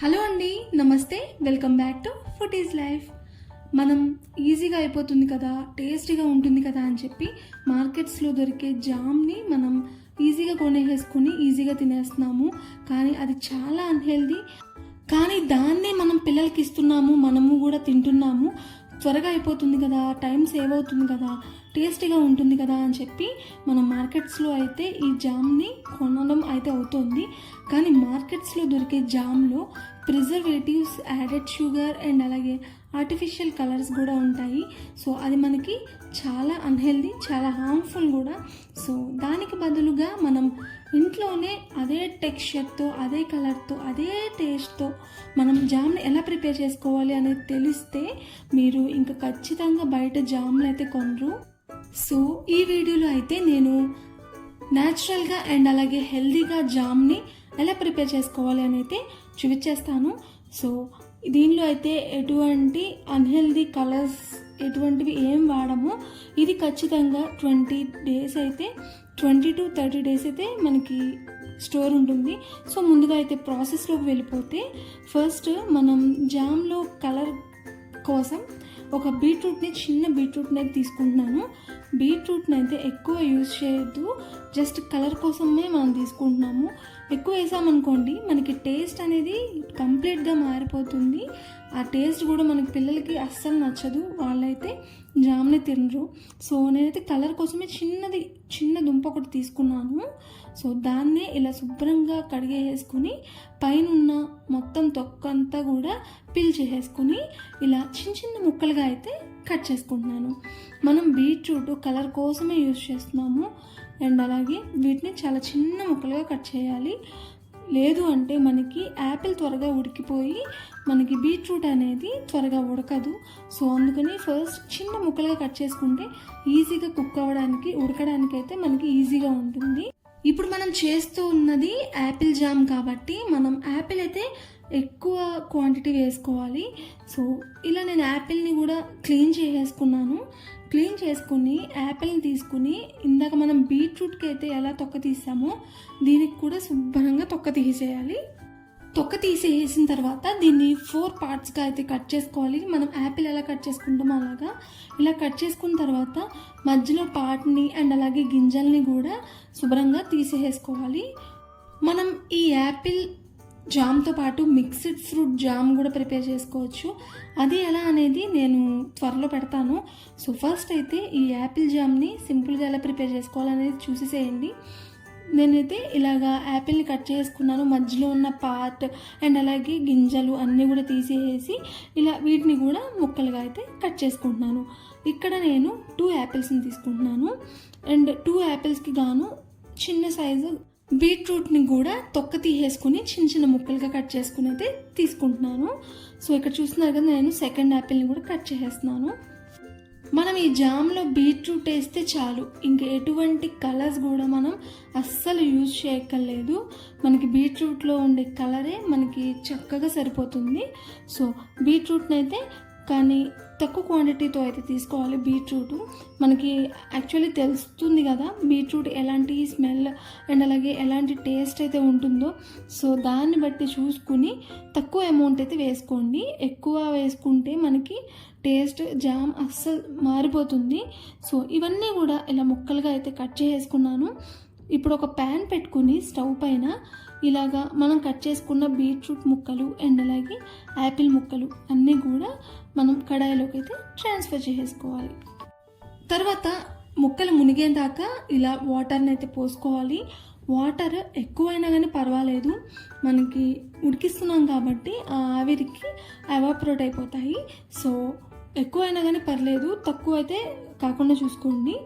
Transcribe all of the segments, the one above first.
Hello అండి, నమస్తే. Welcome back to food is life. మనం ఈజీగా అయిపోతుంది కదా, టేస్టీగా ఉంటుంది కదా అని చెప్పి మార్కెట్స్లో దొరికే జామ్ని మనం ఈజీగా కొనేసుకుని ఈజీగా తినేస్తున్నాము. కానీ అది చాలా అన్హెల్దీ. కానీ దాన్నే మనం పిల్లలకి ఇస్తున్నాము, మనము కూడా తింటున్నాము. త్వరగా అయిపోతుంది కదా, టైం సేవ్ అవుతుంది కదా, టేస్టీగా ఉంటుంది కదా అని చెప్పి మనం మార్కెట్స్లో అయితే ఈ జామ్ని కొనడం అయితే అవుతుంది. కానీ మార్కెట్స్లో దొరికే జామ్లో ప్రిజర్వేటివ్స్, యాడెడ్ షుగర్ అండ్ అలాగే ఆర్టిఫిషియల్ కలర్స్ కూడా ఉంటాయి. సో అది మనకి చాలా అన్హెల్దీ, చాలా హార్మ్ఫుల్ కూడా. సో దానికి బదులుగా మనం ఇంట్లోనే అదే టెక్స్చర్తో, అదే కలర్తో, అదే టేస్ట్తో మనం జామ్ని ఎలా ప్రిపేర్ చేసుకోవాలి అనేది తెలిస్తే మీరు ఇంకా ఖచ్చితంగా బయట జామ్లు అయితే కొనరు. సో ఈ వీడియోలో అయితే నేను న్యాచురల్గా అండ్ అలాగే హెల్దీగా జామ్ని ఎలా ప్రిపేర్ చేసుకోవాలి అని అయితే చూపించేస్తాను. సో దీనిలో అయితే ఎటువంటి అన్హెల్దీ కలర్స్ ఎటువంటివి ఏం వాడము. ఇది ఖచ్చితంగా 20 డేస్ అయితే 20 to 30 డేస్ అయితే మనకి స్టోర్ ఉంటుంది. సో ముందుగా అయితే ప్రాసెస్లోకి వెళ్ళిపోతే ఫస్ట్ మనం జామ్లో కలర్ కోసం ఒక బీట్రూట్ని, చిన్న బీట్రూట్ని అయితే తీసుకుంటున్నాను. బీట్రూట్ని అయితే ఎక్కువ యూజ్ చేయొద్దు, జస్ట్ కలర్ కోసమే మనం తీసుకుంటున్నాము. ఎక్కువ వేసామనుకోండి మనకి టేస్ట్ అనేది కంప్లీట్గా మారిపోతుంది. ఆ టేస్ట్ కూడా మనకి పిల్లలకి అస్సలు నచ్చదు, వాళ్ళైతే జామ్ని తినరు. సో నేనైతే కలర్ కోసమే చిన్న దుంప ఒకటి తీసుకున్నాను. సో దాన్నే ఇలా శుభ్రంగా కడిగేసుకుని పైన మొత్తం తొక్కంతా కూడా పీల్ చేసేసుకుని ఇలా చిన్న ముక్కలుగా అయితే కట్ చేసుకుంటున్నాను. మనం బీట్రూట్ కలర్ కోసమే యూజ్ చేస్తున్నాము అండ్ అలాగే వీటిని చాలా చిన్న ముక్కలుగా కట్ చేయాలి. లేదు అంటే మనకి యాపిల్ త్వరగా ఉడికిపోయి మనకి బీట్రూట్ అనేది త్వరగా ఉడకదు. సో అందుకని ఫస్ట్ చిన్న ముక్కలుగా కట్ చేసుకుంటే ఈజీగా కుక్ అవ్వడానికి, ఉడకడానికి అయితే మనకి ఈజీగా ఉంటుంది. ఇప్పుడు మనం చేస్తూ ఉన్నది యాపిల్ జామ్ కాబట్టి మనం యాపిల్ అయితే ఎక్కువ క్వాంటిటీ వేసుకోవాలి. సో ఇలా నేను యాపిల్ని కూడా క్లీన్ చేసేసుకున్నాను. క్లీన్ చేసుకుని యాపిల్ని తీసుకుని ఇందాక మనం బీట్రూట్కి అయితే ఎలా తొక్క తీసామో దీనికి కూడా శుభ్రంగా తొక్క తీసేయాలి. తొక్క తీసేసిన తర్వాత దీన్ని 4 పార్ట్స్గా అయితే కట్ చేసుకోవాలి. మనం యాపిల్ ఎలా కట్ చేసుకుంటామో అలాగా ఇలా కట్ చేసుకున్న తర్వాత మధ్యలో పార్ట్ని అండ్ అలాగే గింజల్ని కూడా శుభ్రంగా తీసేసుకోవాలి. మనం ఈ యాపిల్ జామ్తో పాటు మిక్స్డ్ ఫ్రూట్ జామ్ కూడా ప్రిపేర్ చేసుకోవచ్చు. అది ఎలా అనేది నేను త్వరలో పెడతాను. సో ఫస్ట్ అయితే ఈ యాపిల్ జామ్ని సింపుల్గా ఎలా ప్రిపేర్ చేసుకోవాలనేది చూసేసేయండి. నేనైతే ఇలాగా యాపిల్ని కట్ చేసుకున్నాను, మధ్యలో ఉన్న పార్ట్ అండ్ అలాగే గింజలు అన్నీ కూడా తీసేసి ఇలా వీటిని కూడా ముక్కలుగా అయితే కట్ చేసుకుంటున్నాను. ఇక్కడ నేను 2 యాపిల్స్ని తీసుకుంటున్నాను అండ్ 2 యాపిల్స్కి గాను చిన్న సైజు బీట్రూట్ని కూడా తొక్క తీసేసుకుని చిన్న ముక్కలుగా కట్ చేసుకుని అయితే తీసుకుంటున్నాను. సో ఇక్కడ చూస్తున్నారు కదా, నేను సెకండ్ యాపిల్ని కూడా కట్ చేసేస్తున్నాను. మనం ఈ జామ్లో బీట్రూట్ వేస్తే చాలు, ఇంకా ఎటువంటి కలర్స్ కూడా మనం అస్సలు యూజ్ చేయక్కర్లేదు. మనకి బీట్రూట్లో ఉండే కలరే మనకి చక్కగా సరిపోతుంది. సో బీట్రూట్ని అయితే కానీ తక్కువ క్వాంటిటీతో అయితే తీసుకోవాలి. బీట్రూట్ మనకి యాక్చువల్లీ తెలుస్తుంది కదా బీట్రూట్ ఎలాంటి స్మెల్ అండ్ అలాగే ఎలాంటి టేస్ట్ అయితే ఉంటుందో. సో దాన్ని బట్టి చూసుకుని తక్కువ అమౌంట్ అయితే వేసుకోండి. ఎక్కువ వేసుకుంటే మనకి టేస్ట్ జామ్ అస్సలు మారిపోతుంది. సో ఇవన్నీ కూడా ఇలా ముక్కలుగా అయితే కట్ చేసుకున్నాను. ఇప్పుడు ఒక ప్యాన్ పెట్టుకుని స్టవ్ పైన ఇలాగా మనం కట్ చేసుకున్న బీట్రూట్ ముక్కలు అండ్ అలాగే యాపిల్ ముక్కలు అన్నీ కూడా మనం కడాయిలోకి అయితే ట్రాన్స్ఫర్ చేసేసుకోవాలి. తర్వాత ముక్కలు మునిగేదాకా ఇలా వాటర్ని అయితే పోసుకోవాలి. వాటర్ ఎక్కువైనా కానీ పర్వాలేదు, మనకి ఉడికిస్తున్నాం కాబట్టి ఆ ఆవిరికి ఎవాపరేట్ అయిపోతాయి. సో ఎక్కువైనా కానీ పర్లేదు, తక్కువ అయితే కాకుండా చూసుకోండి.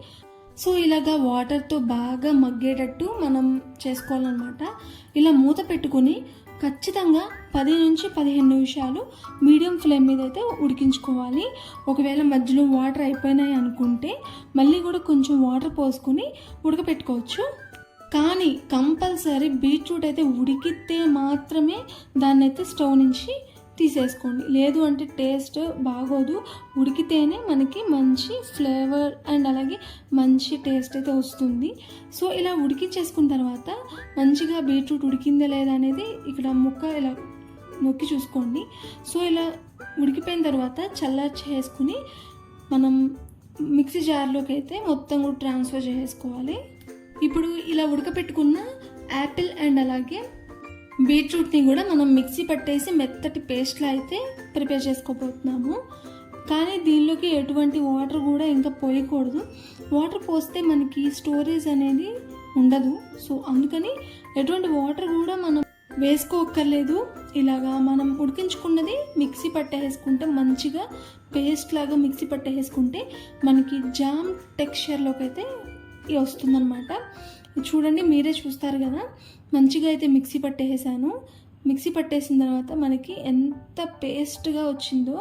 సో ఇలాగా వాటర్తో బాగా మగ్గేటట్టు మనం చేసుకోవాలన్నమాట. ఇలా మూత పెట్టుకుని ఖచ్చితంగా 10 నుంచి 15 నిమిషాలు మీడియం ఫ్లేమ్ మీద అయితే ఉడికించుకోవాలి. ఒకవేళ మధ్యలో వాటర్ అయిపోయినాయి అనుకుంటే మళ్ళీ కూడా కొంచెం వాటర్ పోసుకుని ఉడకపెట్టుకోవచ్చు. కానీ కంపల్సరీ బీట్రూట్ అయితే ఉడికితే మాత్రమే దాన్ని అయితే స్టవ్ నుంచి తీసేసుకోండి, లేదు అంటే టేస్ట్ బాగోదు. ఉడికితేనే మనకి మంచి ఫ్లేవర్ అండ్ అలాగే మంచి టేస్ట్ అయితే వస్తుంది. సో ఇలా ఉడికించేసుకున్న తర్వాత మంచిగా బీట్రూట్ ఉడికిందా లేదా అనేది ఇక్కడ ముక్క ఇలా నొక్కి చూసుకోండి. సో ఇలా ఉడికిపోయిన తర్వాత చల్లార్చేసుకుని మనం మిక్సీ జార్లోకి అయితే మొత్తం కూడా ట్రాన్స్ఫర్ చేసుకోవాలి. ఇప్పుడు ఇలా ఉడకపెట్టుకున్న యాపిల్ అండ్ అలాగే బీట్రూట్ని కూడా మనం మిక్సీ పట్టేసి మెత్తటి పేస్ట్లా అయితే ప్రిపేర్ చేసుకోబోతున్నాము. కానీ దీనిలోకి ఎటువంటి వాటర్ కూడా ఇంకా పోయకూడదు. వాటర్ పోస్తే మనకి స్టోరేజ్ అనేది ఉండదు. సో అందుకని ఎటువంటి వాటర్ కూడా మనం వేసుకోక్కర్లేదు. ఇలాగా మనం ఉడికించుకున్నది మిక్సీ పట్టేసుకుంటే మంచిగా పేస్ట్ లాగా మిక్సీ పట్టేసుకుంటే మనకి జామ్ టెక్స్చర్లోకి అయితే వస్తుందన్నమాట. చూడండి, మీరే చూస్తారు కదా, మంచిగా అయితే మిక్సీ పట్టేసాను. మిక్సీ పట్టేసిన తర్వాత మనకి ఎంత పేస్ట్గా వచ్చిందో,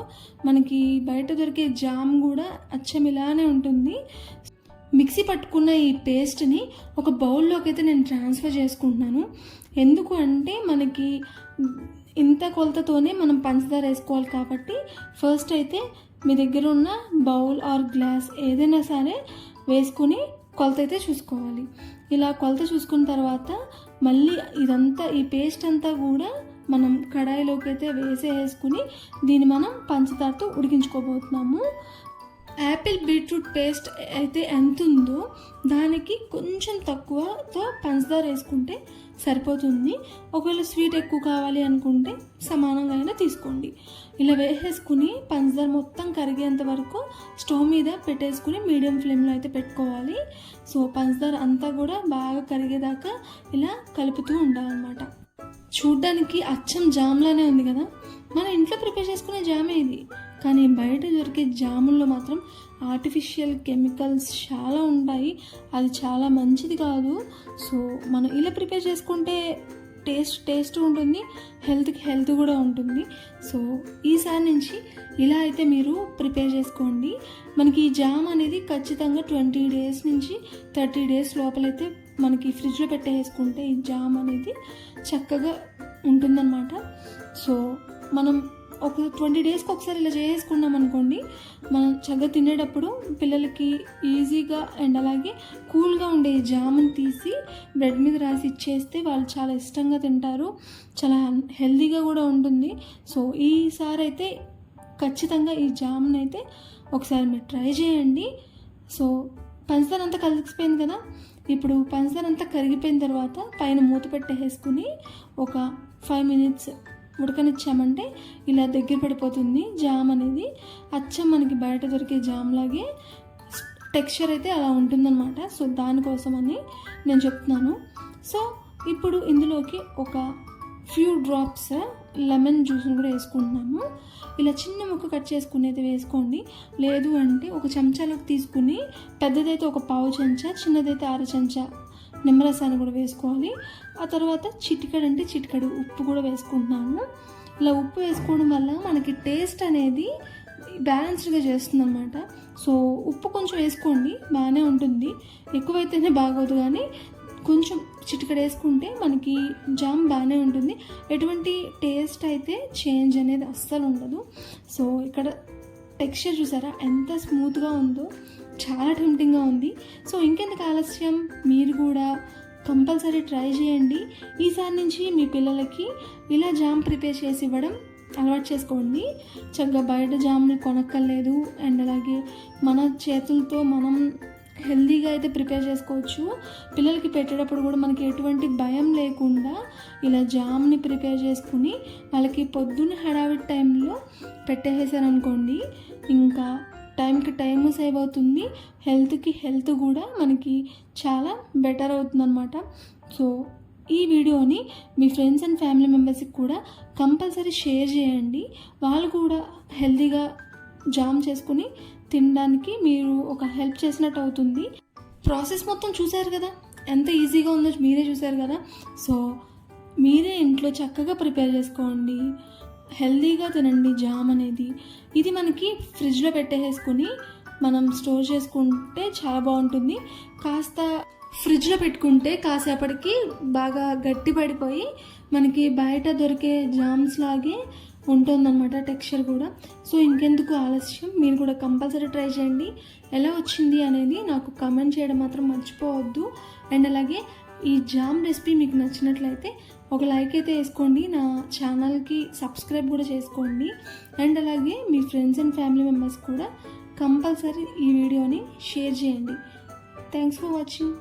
మనకి బయట దొరికే జామ్ కూడా అచ్చం ఇలానే ఉంటుంది. మిక్సీ పట్టుకున్న ఈ పేస్ట్ని ఒక బౌల్లోకి అయితే నేను ట్రాన్స్ఫర్ చేసుకుంటున్నాను. ఎందుకు అంటే మనకి ఇంత కొలతతోనే మనం పంచదార వేసుకోవాలి కాబట్టి ఫస్ట్ అయితే మీ దగ్గర ఉన్న బౌల్ ఆర్ గ్లాస్ ఏదైనా సరే వేసుకుని కొలత అయితే చూసుకోవాలి. ఇలా కొలత చూసుకున్న తర్వాత మళ్ళీ ఇదంతా ఈ పేస్ట్ అంతా కూడా మనం కడాయిలోకి అయితే వేసేసుకుని దీన్ని మనం పంచదారతో ఉడికించుకోబోతున్నాము. యాపిల్ బీట్రూట్ పేస్ట్ అయితే ఎంత ఉందో దానికి కొంచెం తక్కువతో పంచదార వేసుకుంటే సరిపోతుంది. ఒకవేళ స్వీట్ ఎక్కువ కావాలి అనుకుంటే సమానంగా అయినా తీసుకోండి. ఇలా వేసేసుకుని పంచదార మొత్తం కరిగేంత వరకు స్టవ్ మీద పెట్టేసుకుని మీడియం ఫ్లేమ్లో అయితే పెట్టుకోవాలి. సో పంచదార అంతా కూడా బాగా కరిగేదాకా ఇలా కలుపుతూ ఉండాలన్నమాట. చూడ్డానికి అచ్చం జామ్లానే ఉంది కదా, మన ఇంట్లో ప్రిపేర్ చేసుకునే జామే ఇది. కానీ బయట దొరికే జాముల్లో మాత్రం ఆర్టిఫిషియల్ కెమికల్స్ చాలా ఉంటాయి. అది చాలా మంచిది కాదు. సో మనం ఇలా ప్రిపేర్ చేసుకుంటే టేస్ట్ ఉంటుంది, హెల్త్కి హెల్త్ కూడా ఉంటుంది. సో ఈసారి నుంచి ఇలా అయితే మీరు ప్రిపేర్ చేసుకోండి. మనకి ఈ జామ్ అనేది ఖచ్చితంగా 20 days నుంచి 30 days లోపలైతే మనకి ఫ్రిడ్జ్లో పెట్టేసుకుంటే ఈ జామ్ అనేది చక్కగా ఉంటుందన్నమాట. సో మనం ఒక 20 daysకి ఒకసారి ఇలా చేసుకున్నాం అనుకోండి, మనం చక్కగా తినేటప్పుడు పిల్లలకి ఈజీగా అండ్ అలాగే కూల్గా ఉండే జామున్ తీసి బ్రెడ్ మీద రాసి ఇచ్చేస్తే వాళ్ళు చాలా ఇష్టంగా తింటారు. చాలా హెల్తీగా కూడా ఉంటుంది. సో ఈసారి అయితే ఖచ్చితంగా ఈ జామున్ అయితే ఒకసారి మీరు ట్రై చేయండి. సో పంచదార అంతా కలిసిపోయింది కదా, ఇప్పుడు పంచదార అంతా కరిగిపోయిన తర్వాత పైన మూత పెట్టేసుకుని ఒక 5 minutes ఉడకనిచ్చామంటే ఇలా దగ్గర పడిపోతుంది జామ్ అనేది. అచ్చం మనకి బయట దొరికే జామ్ లాగే టెక్స్చర్ అయితే అలా ఉంటుందన్నమాట. సో దానికోసమని నేను చెప్తున్నాను. సో ఇప్పుడు ఇందులోకి ఒక ఫ్యూ డ్రాప్స్ లెమన్ జ్యూస్ని కూడా వేసుకుంటున్నాము. ఇలా చిన్న ముక్క కట్ చేసుకుని అయితే వేసుకోండి. లేదు అంటే ఒక చెంచాలోకి తీసుకుని పెద్దదైతే ఒక 1/2 చెంచా, చిన్నదైతే 1/2 చెంచా నిమ్మరసాన్ని కూడా వేసుకోవాలి. ఆ తర్వాత చిటికెడు ఉప్పు కూడా వేసుకుంటున్నాము. ఇలా ఉప్పు వేసుకోవడం వల్ల మనకి టేస్ట్ అనేది బ్యాలెన్స్డ్గా చేస్తుంది అన్నమాట. సో ఉప్పు కొంచెం వేసుకోండి, బాగానే ఉంటుంది. ఎక్కువైతేనే బాగోదు, కానీ కొంచెం చిటికెడు వేసుకుంటే మనకి జామ్ బాగానే ఉంటుంది. ఎటువంటి టేస్ట్ అయితే చేంజ్ అనేది అస్సలు ఉండదు. సో ఇక్కడ టెక్స్చర్ చూసారా ఎంత స్మూత్గా ఉందో, చాలా టెంప్టింగ్గా ఉంది. సో ఇంకెందుకు ఆలస్యం, మీరు కూడా కంపల్సరీ ట్రై చేయండి. ఈసారి నుంచి మీ పిల్లలకి ఇలా జామ్ ప్రిపేర్ చేసి ఇవ్వడం అలవాటు చేసుకోండి. చక్కగా బయట జామ్ని కొనక్కర్లేదు. అండ్ అలాగే మన చేతులతో మనం హెల్తీగా అయితే ప్రిపేర్ చేసుకోవచ్చు. పిల్లలకి పెట్టేటప్పుడు కూడా మనకి ఎటువంటి భయం లేకుండా ఇలా జామ్ని ప్రిపేర్ చేసుకుని వాళ్ళకి పొద్దున్న హడావిడి టైంలో పెట్టేసారనుకోండి, ఇంకా టైంకి టైము సేవ్ అవుతుంది, హెల్త్కి హెల్త్ కూడా మనకి చాలా బెటర్ అవుతుందన్నమాట. సో ఈ వీడియోని మీ ఫ్రెండ్స్ అండ్ ఫ్యామిలీ మెంబర్స్కి కూడా కంపల్సరీ షేర్ చేయండి. వాళ్ళు కూడా హెల్తీగా జామ్ చేసుకుని తినడానికి మీరు ఒక హెల్ప్ చేసినట్టు అవుతుంది. ప్రాసెస్ మొత్తం చూశారు కదా, ఎంత ఈజీగా ఉందో మీరే చూశారు కదా. సో మీరే ఇంట్లో చక్కగా ప్రిపేర్ చేసుకోండి, హెల్తీగా తినండి జామ్ అనేది. ఇది మనకి ఫ్రిడ్జ్లో పెట్టేసుకుని మనం స్టోర్ చేసుకుంటే చాలా బాగుంటుంది. కాస్త ఫ్రిడ్జ్లో పెట్టుకుంటే కాసేపటికి బాగా గట్టి పడిపోయి మనకి బయట దొరికే జామ్స్ లాగే ఉంటుందన్నమాట టెక్స్చర్ కూడా. సో ఇంకెందుకు ఆలస్యం, మీరు కూడా కంపల్సరీ ట్రై చేయండి. ఎలా వచ్చింది అనేది నాకు కామెంట్ చేయడం మాత్రం మర్చిపోవద్దు. అండ్ అలాగే ఈ జామ్ రెసిపీ మీకు నచ్చినట్లయితే ఒక లైక్ అయితే వేసుకోండి, నా ఛానల్కి సబ్స్క్రైబ్ కూడా చేసుకోండి. అండ్ అలాగే మీ ఫ్రెండ్స్ అండ్ ఫ్యామిలీ మెంబర్స్ కూడా కంపల్సరీ ఈ వీడియోని షేర్ చేయండి. Thanks for watching.